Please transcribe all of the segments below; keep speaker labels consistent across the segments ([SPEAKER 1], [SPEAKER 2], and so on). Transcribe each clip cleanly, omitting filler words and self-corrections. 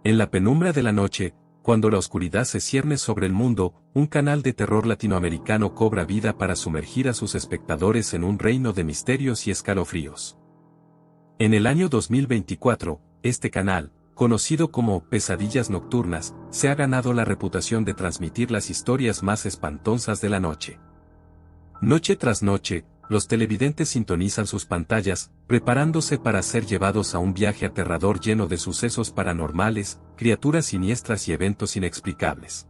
[SPEAKER 1] En la penumbra de la noche, cuando la oscuridad se cierne sobre el mundo, un canal de terror latinoamericano cobra vida para sumergir a sus espectadores en un reino de misterios y escalofríos. En el año 2024, este canal, conocido como Pesadillas Nocturnas, se ha ganado la reputación de transmitir las historias más espantosas de la noche. Noche tras noche, los televidentes sintonizan sus pantallas, preparándose para ser llevados a un viaje aterrador lleno de sucesos paranormales, criaturas siniestras y eventos inexplicables.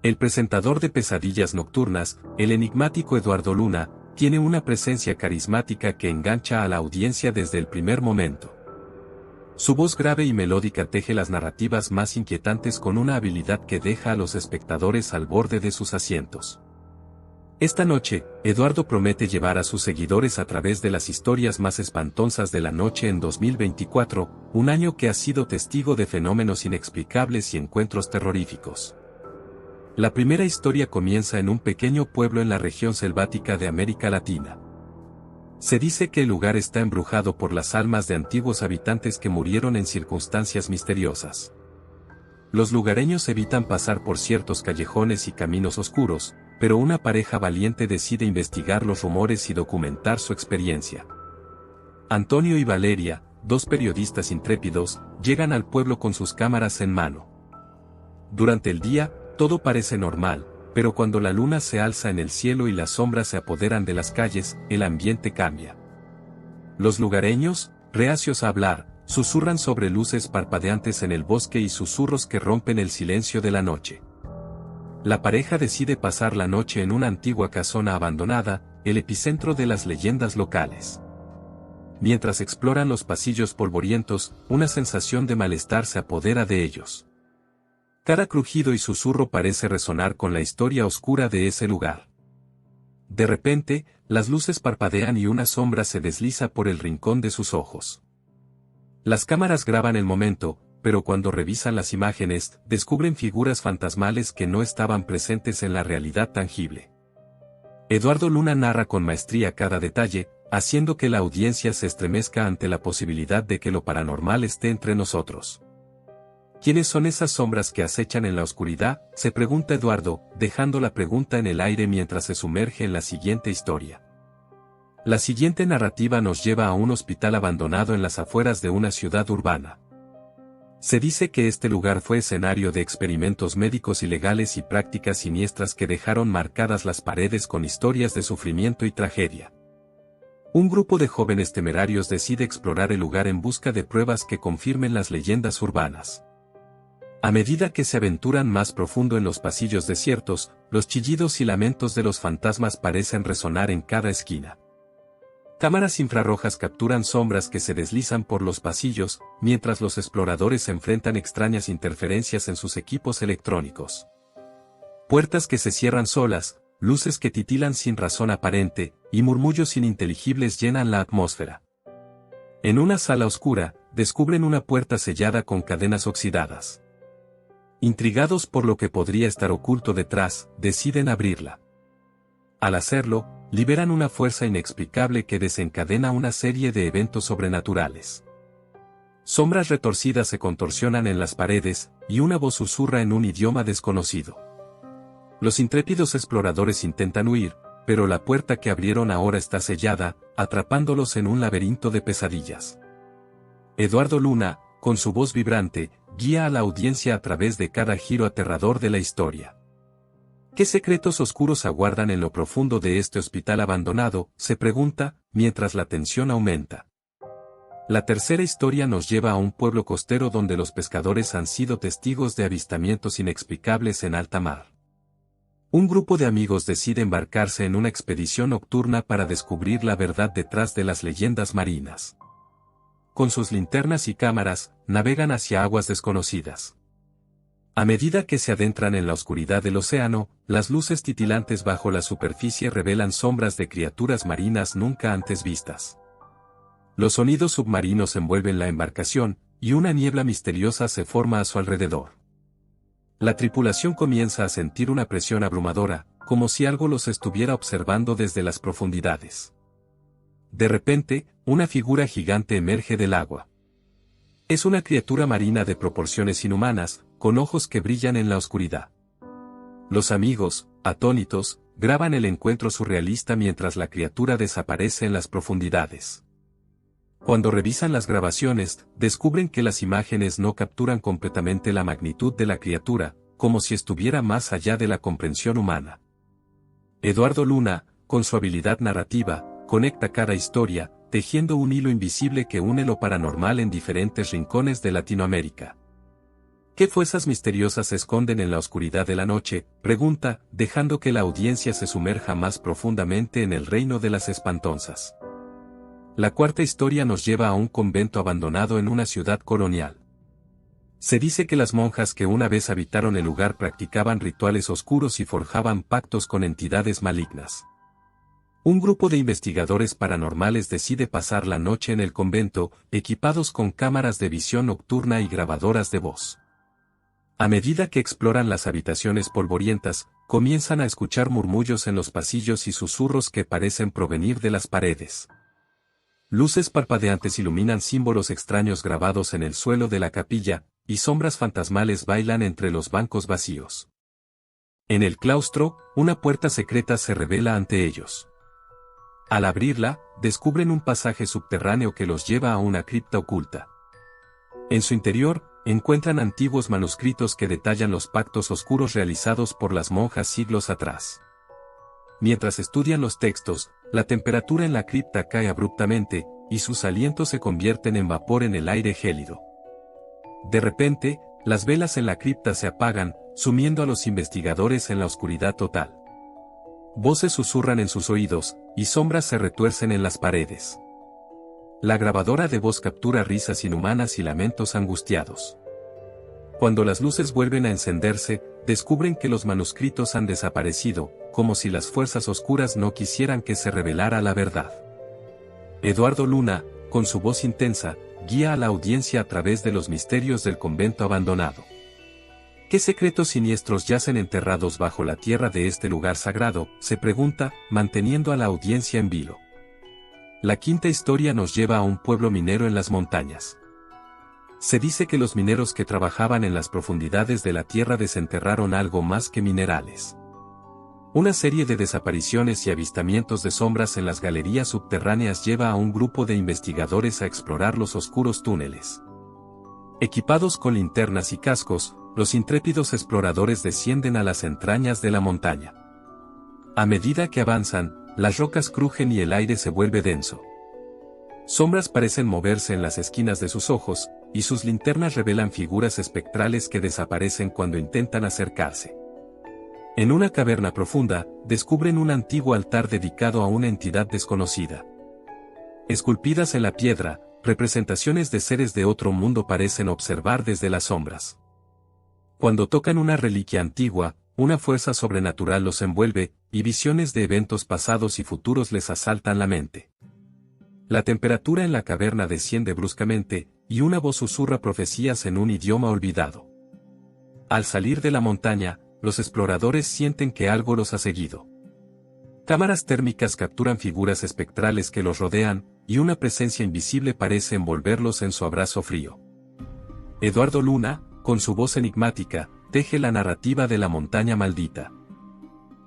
[SPEAKER 1] El presentador de Pesadillas Nocturnas, el enigmático Eduardo Luna, tiene una presencia carismática que engancha a la audiencia desde el primer momento. Su voz grave y melódica teje las narrativas más inquietantes con una habilidad que deja a los espectadores al borde de sus asientos. Esta noche, Eduardo promete llevar a sus seguidores a través de las historias más espantosas de la noche en 2024, un año que ha sido testigo de fenómenos inexplicables y encuentros terroríficos. La primera historia comienza en un pequeño pueblo en la región selvática de América Latina. Se dice que el lugar está embrujado por las almas de antiguos habitantes que murieron en circunstancias misteriosas. Los lugareños evitan pasar por ciertos callejones y caminos oscuros, pero una pareja valiente decide investigar los rumores y documentar su experiencia. Antonio y Valeria, dos periodistas intrépidos, llegan al pueblo con sus cámaras en mano. Durante el día, todo parece normal, pero cuando la luna se alza en el cielo y las sombras se apoderan de las calles, el ambiente cambia. Los lugareños, reacios a hablar, susurran sobre luces parpadeantes en el bosque y susurros que rompen el silencio de la noche. La pareja decide pasar la noche en una antigua casona abandonada, el epicentro de las leyendas locales. Mientras exploran los pasillos polvorientos, una sensación de malestar se apodera de ellos. Cada crujido y susurro parece resonar con la historia oscura de ese lugar. De repente, las luces parpadean y una sombra se desliza por el rincón de sus ojos. Las cámaras graban el momento, pero cuando revisan las imágenes, descubren figuras fantasmales que no estaban presentes en la realidad tangible. Eduardo Luna narra con maestría cada detalle, haciendo que la audiencia se estremezca ante la posibilidad de que lo paranormal esté entre nosotros. ¿Quiénes son esas sombras que acechan en la oscuridad?, se pregunta Eduardo, dejando la pregunta en el aire mientras se sumerge en la siguiente historia. La siguiente narrativa nos lleva a un hospital abandonado en las afueras de una ciudad urbana. Se dice que este lugar fue escenario de experimentos médicos ilegales y prácticas siniestras que dejaron marcadas las paredes con historias de sufrimiento y tragedia. Un grupo de jóvenes temerarios decide explorar el lugar en busca de pruebas que confirmen las leyendas urbanas. A medida que se aventuran más profundo en los pasillos desiertos, los chillidos y lamentos de los fantasmas parecen resonar en cada esquina. Cámaras infrarrojas capturan sombras que se deslizan por los pasillos, mientras los exploradores enfrentan extrañas interferencias en sus equipos electrónicos. Puertas que se cierran solas, luces que titilan sin razón aparente, y murmullos ininteligibles llenan la atmósfera. En una sala oscura, descubren una puerta sellada con cadenas oxidadas. Intrigados por lo que podría estar oculto detrás, deciden abrirla. Al hacerlo, liberan una fuerza inexplicable que desencadena una serie de eventos sobrenaturales. Sombras retorcidas se contorsionan en las paredes, y una voz susurra en un idioma desconocido. Los intrépidos exploradores intentan huir, pero la puerta que abrieron ahora está sellada, atrapándolos en un laberinto de pesadillas. Eduardo Luna, con su voz vibrante, guía a la audiencia a través de cada giro aterrador de la historia. ¿Qué secretos oscuros aguardan en lo profundo de este hospital abandonado?, se pregunta, mientras la tensión aumenta. La tercera historia nos lleva a un pueblo costero donde los pescadores han sido testigos de avistamientos inexplicables en alta mar. Un grupo de amigos decide embarcarse en una expedición nocturna para descubrir la verdad detrás de las leyendas marinas. Con sus linternas y cámaras, navegan hacia aguas desconocidas. A medida que se adentran en la oscuridad del océano, las luces titilantes bajo la superficie revelan sombras de criaturas marinas nunca antes vistas. Los sonidos submarinos envuelven la embarcación, y una niebla misteriosa se forma a su alrededor. La tripulación comienza a sentir una presión abrumadora, como si algo los estuviera observando desde las profundidades. De repente, una figura gigante emerge del agua. Es una criatura marina de proporciones inhumanas, con ojos que brillan en la oscuridad. Los amigos, atónitos, graban el encuentro surrealista mientras la criatura desaparece en las profundidades. Cuando revisan las grabaciones, descubren que las imágenes no capturan completamente la magnitud de la criatura, como si estuviera más allá de la comprensión humana. Eduardo Luna, con su habilidad narrativa, conecta cada historia, tejiendo un hilo invisible que une lo paranormal en diferentes rincones de Latinoamérica. ¿Qué fuerzas misteriosas se esconden en la oscuridad de la noche?, pregunta, dejando que la audiencia se sumerja más profundamente en el reino de las espantonzas. La cuarta historia nos lleva a un convento abandonado en una ciudad colonial. Se dice que las monjas que una vez habitaron el lugar practicaban rituales oscuros y forjaban pactos con entidades malignas. Un grupo de investigadores paranormales decide pasar la noche en el convento, equipados con cámaras de visión nocturna y grabadoras de voz. A medida que exploran las habitaciones polvorientas, comienzan a escuchar murmullos en los pasillos y susurros que parecen provenir de las paredes. Luces parpadeantes iluminan símbolos extraños grabados en el suelo de la capilla, y sombras fantasmales bailan entre los bancos vacíos. En el claustro, una puerta secreta se revela ante ellos. Al abrirla, descubren un pasaje subterráneo que los lleva a una cripta oculta. En su interior, encuentran antiguos manuscritos que detallan los pactos oscuros realizados por las monjas siglos atrás. Mientras estudian los textos, la temperatura en la cripta cae abruptamente, y sus alientos se convierten en vapor en el aire gélido. De repente, las velas en la cripta se apagan, sumiendo a los investigadores en la oscuridad total. Voces susurran en sus oídos, y sombras se retuercen en las paredes. La grabadora de voz captura risas inhumanas y lamentos angustiados. Cuando las luces vuelven a encenderse, descubren que los manuscritos han desaparecido, como si las fuerzas oscuras no quisieran que se revelara la verdad. Eduardo Luna, con su voz intensa, guía a la audiencia a través de los misterios del convento abandonado. ¿Qué secretos siniestros yacen enterrados bajo la tierra de este lugar sagrado?, se pregunta, manteniendo a la audiencia en vilo. La quinta historia nos lleva a un pueblo minero en las montañas. Se dice que los mineros que trabajaban en las profundidades de la tierra desenterraron algo más que minerales. Una serie de desapariciones y avistamientos de sombras en las galerías subterráneas lleva a un grupo de investigadores a explorar los oscuros túneles. Equipados con linternas y cascos, los intrépidos exploradores descienden a las entrañas de la montaña. A medida que avanzan, las rocas crujen y el aire se vuelve denso. Sombras parecen moverse en las esquinas de sus ojos, y sus linternas revelan figuras espectrales que desaparecen cuando intentan acercarse. En una caverna profunda, descubren un antiguo altar dedicado a una entidad desconocida. Esculpidas en la piedra, representaciones de seres de otro mundo parecen observar desde las sombras. Cuando tocan una reliquia antigua, una fuerza sobrenatural los envuelve, y visiones de eventos pasados y futuros les asaltan la mente. La temperatura en la caverna desciende bruscamente, y una voz susurra profecías en un idioma olvidado. Al salir de la montaña, los exploradores sienten que algo los ha seguido. Cámaras térmicas capturan figuras espectrales que los rodean, y una presencia invisible parece envolverlos en su abrazo frío. Eduardo Luna, con su voz enigmática, teje la narrativa de la montaña maldita.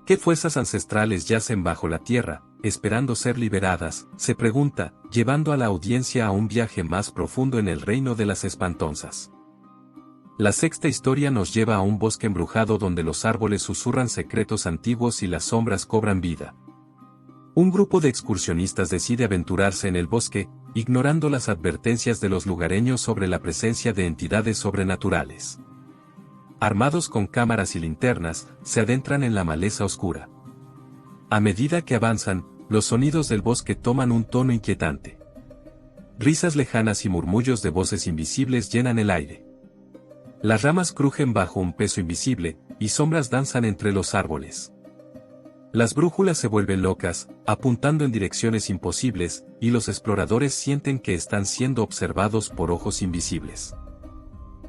[SPEAKER 1] ¿Qué fuerzas ancestrales yacen bajo la tierra, esperando ser liberadas?, se pregunta, llevando a la audiencia a un viaje más profundo en el reino de las espantonzas. La sexta historia nos lleva a un bosque embrujado donde los árboles susurran secretos antiguos y las sombras cobran vida. Un grupo de excursionistas decide aventurarse en el bosque, ignorando las advertencias de los lugareños sobre la presencia de entidades sobrenaturales. Armados con cámaras y linternas, se adentran en la maleza oscura. A medida que avanzan, los sonidos del bosque toman un tono inquietante. Risas lejanas y murmullos de voces invisibles llenan el aire. Las ramas crujen bajo un peso invisible, y sombras danzan entre los árboles. Las brújulas se vuelven locas, apuntando en direcciones imposibles, y los exploradores sienten que están siendo observados por ojos invisibles.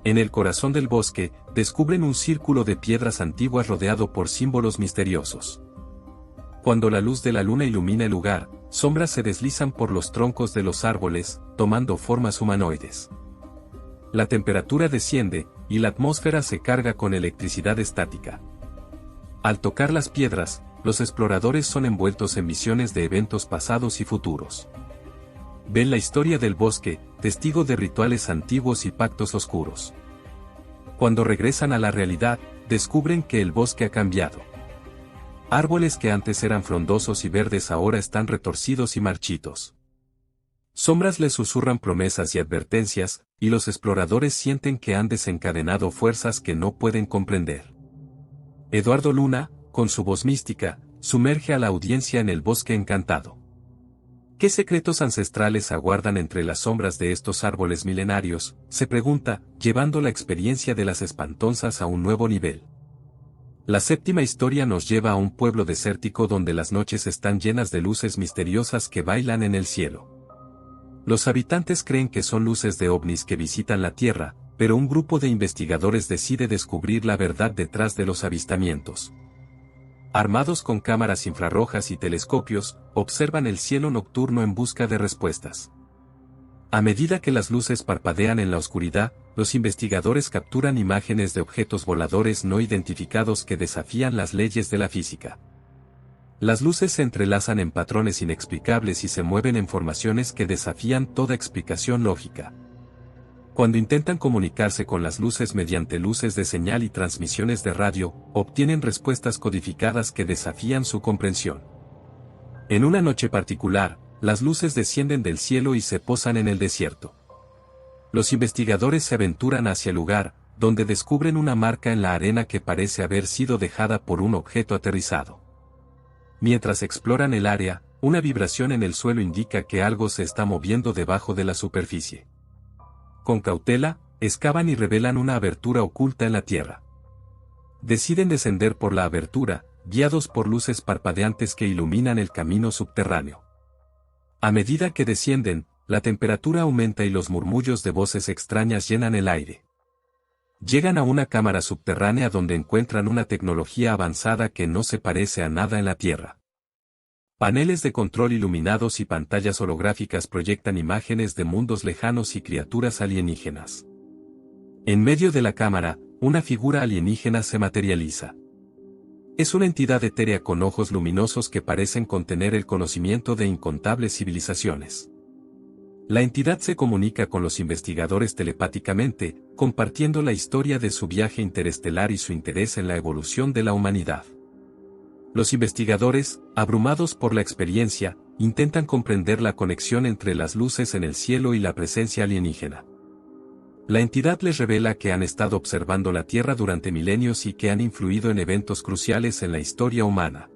[SPEAKER 1] En el corazón del bosque, descubren un círculo de piedras antiguas rodeado por símbolos misteriosos. Cuando la luz de la luna ilumina el lugar, sombras se deslizan por los troncos de los árboles, tomando formas humanoides. La temperatura desciende, y la atmósfera se carga con electricidad estática. Al tocar las piedras, los exploradores son envueltos en visiones de eventos pasados y futuros. Ven la historia del bosque, testigo de rituales antiguos y pactos oscuros. Cuando regresan a la realidad, descubren que el bosque ha cambiado. Árboles que antes eran frondosos y verdes ahora están retorcidos y marchitos. Sombras les susurran promesas y advertencias, y los exploradores sienten que han desencadenado fuerzas que no pueden comprender. Eduardo Luna, con su voz mística, sumerge a la audiencia en el bosque encantado. ¿Qué secretos ancestrales aguardan entre las sombras de estos árboles milenarios?, se pregunta, llevando la experiencia de las espantosas a un nuevo nivel. La séptima historia nos lleva a un pueblo desértico donde las noches están llenas de luces misteriosas que bailan en el cielo. Los habitantes creen que son luces de ovnis que visitan la Tierra, pero un grupo de investigadores decide descubrir la verdad detrás de los avistamientos. Armados con cámaras infrarrojas y telescopios, observan el cielo nocturno en busca de respuestas. A medida que las luces parpadean en la oscuridad, los investigadores capturan imágenes de objetos voladores no identificados que desafían las leyes de la física. Las luces se entrelazan en patrones inexplicables y se mueven en formaciones que desafían toda explicación lógica. Cuando intentan comunicarse con las luces mediante luces de señal y transmisiones de radio, obtienen respuestas codificadas que desafían su comprensión. En una noche particular, las luces descienden del cielo y se posan en el desierto. Los investigadores se aventuran hacia el lugar, donde descubren una marca en la arena que parece haber sido dejada por un objeto aterrizado. Mientras exploran el área, una vibración en el suelo indica que algo se está moviendo debajo de la superficie. Con cautela, excavan y revelan una abertura oculta en la tierra. Deciden descender por la abertura, guiados por luces parpadeantes que iluminan el camino subterráneo. A medida que descienden, la temperatura aumenta y los murmullos de voces extrañas llenan el aire. Llegan a una cámara subterránea donde encuentran una tecnología avanzada que no se parece a nada en la Tierra. Paneles de control iluminados y pantallas holográficas proyectan imágenes de mundos lejanos y criaturas alienígenas. En medio de la cámara, una figura alienígena se materializa. Es una entidad etérea con ojos luminosos que parecen contener el conocimiento de incontables civilizaciones. La entidad se comunica con los investigadores telepáticamente, compartiendo la historia de su viaje interestelar y su interés en la evolución de la humanidad. Los investigadores, abrumados por la experiencia, intentan comprender la conexión entre las luces en el cielo y la presencia alienígena. La entidad les revela que han estado observando la Tierra durante milenios y que han influido en eventos cruciales en la historia humana.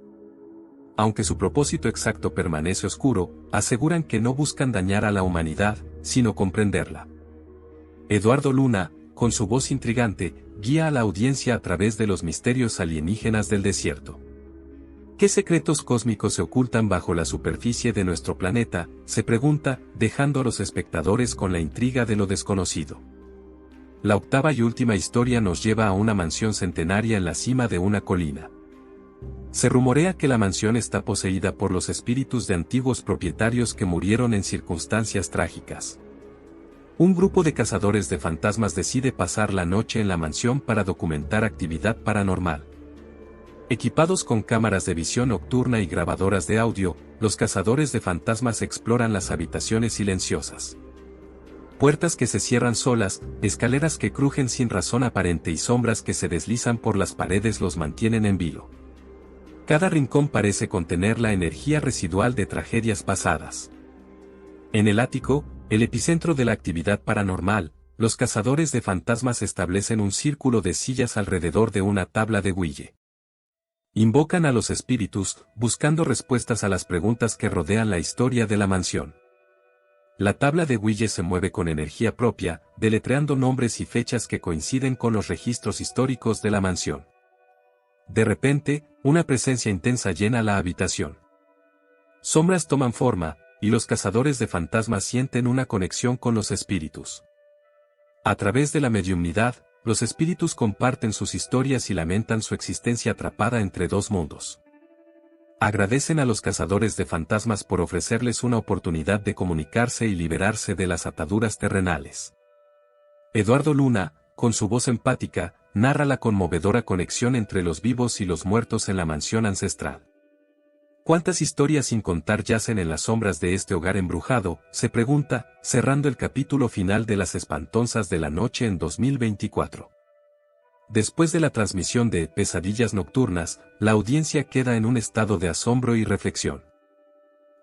[SPEAKER 1] Aunque su propósito exacto permanece oscuro, aseguran que no buscan dañar a la humanidad, sino comprenderla. Eduardo Luna, con su voz intrigante, guía a la audiencia a través de los misterios alienígenas del desierto. ¿Qué secretos cósmicos se ocultan bajo la superficie de nuestro planeta?, se pregunta, dejando a los espectadores con la intriga de lo desconocido. La octava y última historia nos lleva a una mansión centenaria en la cima de una colina. Se rumorea que la mansión está poseída por los espíritus de antiguos propietarios que murieron en circunstancias trágicas. Un grupo de cazadores de fantasmas decide pasar la noche en la mansión para documentar actividad paranormal. Equipados con cámaras de visión nocturna y grabadoras de audio, los cazadores de fantasmas exploran las habitaciones silenciosas. Puertas que se cierran solas, escaleras que crujen sin razón aparente y sombras que se deslizan por las paredes los mantienen en vilo. Cada rincón parece contener la energía residual de tragedias pasadas. En el ático, el epicentro de la actividad paranormal, los cazadores de fantasmas establecen un círculo de sillas alrededor de una tabla de Ouija. Invocan a los espíritus, buscando respuestas a las preguntas que rodean la historia de la mansión. La tabla de Ouija se mueve con energía propia, deletreando nombres y fechas que coinciden con los registros históricos de la mansión. De repente, una presencia intensa llena la habitación. Sombras toman forma, y los cazadores de fantasmas sienten una conexión con los espíritus. A través de la mediumnidad, los espíritus comparten sus historias y lamentan su existencia atrapada entre dos mundos. Agradecen a los cazadores de fantasmas por ofrecerles una oportunidad de comunicarse y liberarse de las ataduras terrenales. Eduardo Luna, con su voz empática, narra la conmovedora conexión entre los vivos y los muertos en la mansión ancestral. ¿Cuántas historias sin contar yacen en las sombras de este hogar embrujado?, se pregunta, cerrando el capítulo final de Las Espantosas de la Noche en 2024. Después de la transmisión de Pesadillas Nocturnas, la audiencia queda en un estado de asombro y reflexión.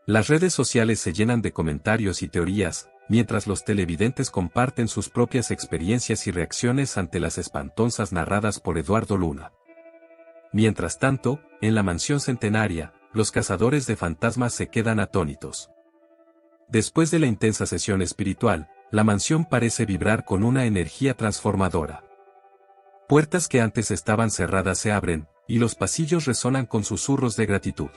[SPEAKER 1] Las redes sociales se llenan de comentarios y teorías, mientras los televidentes comparten sus propias experiencias y reacciones ante las espantosas narradas por Eduardo Luna. Mientras tanto, en la mansión centenaria, los cazadores de fantasmas se quedan atónitos. Después de la intensa sesión espiritual, la mansión parece vibrar con una energía transformadora. Puertas que antes estaban cerradas se abren, y los pasillos resonan con susurros de gratitud.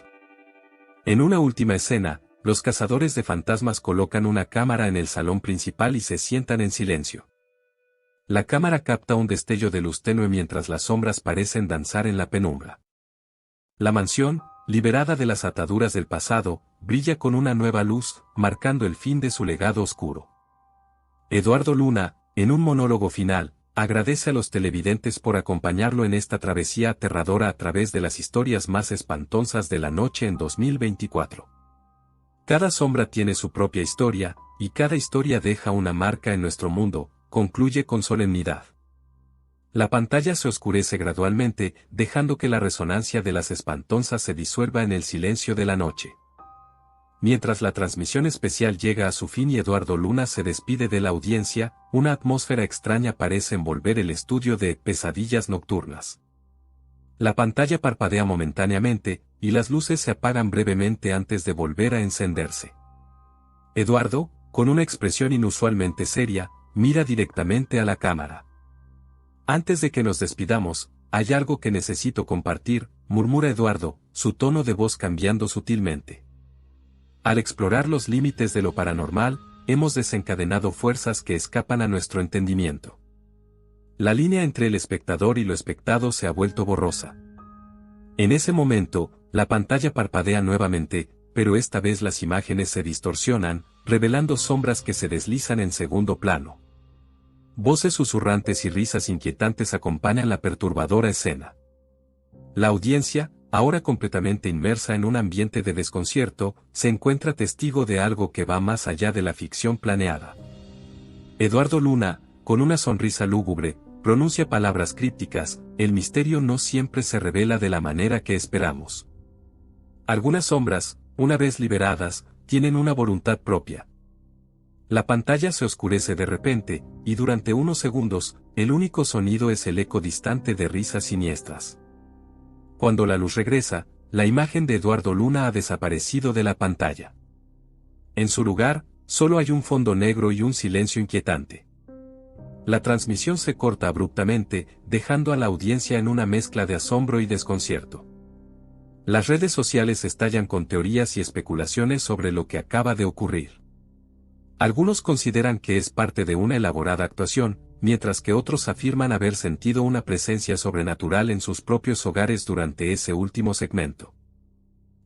[SPEAKER 1] En una última escena, los cazadores de fantasmas colocan una cámara en el salón principal y se sientan en silencio. La cámara capta un destello de luz tenue mientras las sombras parecen danzar en la penumbra. La mansión, liberada de las ataduras del pasado, brilla con una nueva luz, marcando el fin de su legado oscuro. Eduardo Luna, en un monólogo final, agradece a los televidentes por acompañarlo en esta travesía aterradora a través de las historias más espantosas de la noche en 2024. Cada sombra tiene su propia historia, y cada historia deja una marca en nuestro mundo, concluye con solemnidad. La pantalla se oscurece gradualmente, dejando que la resonancia de las espantosas se disuelva en el silencio de la noche. Mientras la transmisión especial llega a su fin y Eduardo Luna se despide de la audiencia, una atmósfera extraña parece envolver el estudio de Pesadillas Nocturnas. La pantalla parpadea momentáneamente, y las luces se apagan brevemente antes de volver a encenderse. Eduardo, con una expresión inusualmente seria, mira directamente a la cámara. Antes de que nos despidamos, hay algo que necesito compartir, murmura Eduardo, su tono de voz cambiando sutilmente. Al explorar los límites de lo paranormal, hemos desencadenado fuerzas que escapan a nuestro entendimiento. La línea entre el espectador y lo espectado se ha vuelto borrosa. En ese momento, la pantalla parpadea nuevamente, pero esta vez las imágenes se distorsionan, revelando sombras que se deslizan en segundo plano. Voces susurrantes y risas inquietantes acompañan la perturbadora escena. La audiencia, ahora completamente inmersa en un ambiente de desconcierto, se encuentra testigo de algo que va más allá de la ficción planeada. Eduardo Luna, con una sonrisa lúgubre, pronuncia palabras crípticas, el misterio no siempre se revela de la manera que esperamos. Algunas sombras, una vez liberadas, tienen una voluntad propia. La pantalla se oscurece de repente, y durante unos segundos, el único sonido es el eco distante de risas siniestras. Cuando la luz regresa, la imagen de Eduardo Luna ha desaparecido de la pantalla. En su lugar, solo hay un fondo negro y un silencio inquietante. La transmisión se corta abruptamente, dejando a la audiencia en una mezcla de asombro y desconcierto. Las redes sociales estallan con teorías y especulaciones sobre lo que acaba de ocurrir. Algunos consideran que es parte de una elaborada actuación, mientras que otros afirman haber sentido una presencia sobrenatural en sus propios hogares durante ese último segmento.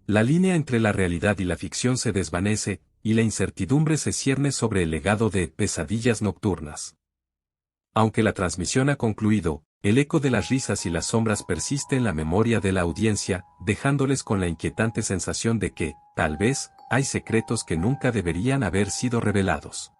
[SPEAKER 1] La línea entre la realidad y la ficción se desvanece, y la incertidumbre se cierne sobre el legado de Pesadillas Nocturnas. Aunque la transmisión ha concluido, el eco de las risas y las sombras persiste en la memoria de la audiencia, dejándoles con la inquietante sensación de que, tal vez, hay secretos que nunca deberían haber sido revelados.